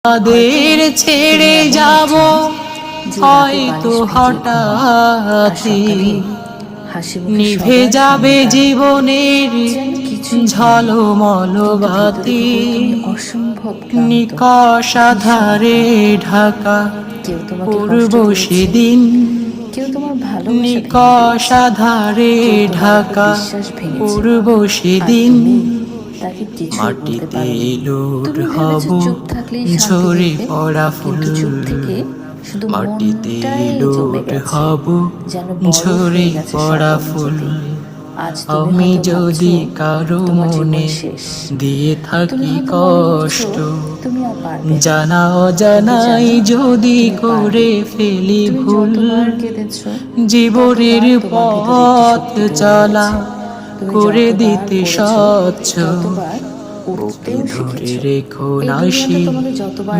তাদের ছেড়ে যাব হয়তো হঠাৎই নিভে যাবে জীবনের ঝলমল বাতি। নিকষ আধারে ঢাকা পূর্ব সেদিন, নিকষ আধারে ঢাকা পূর্ব সেদিন। মাটিতে লোট হব ঝরে পড়া ফুল, মাটিতে লোট হব ঝরে পড়া ফুল। আমি যদি কারো মনে দিয়ে থাকি কষ্ট, জানা অজানাই যদি করে ফেলি ভুল, জীবনের পথ চলা করে দিতে স্বচ্ছ, বুকে ধরে রেখো না সে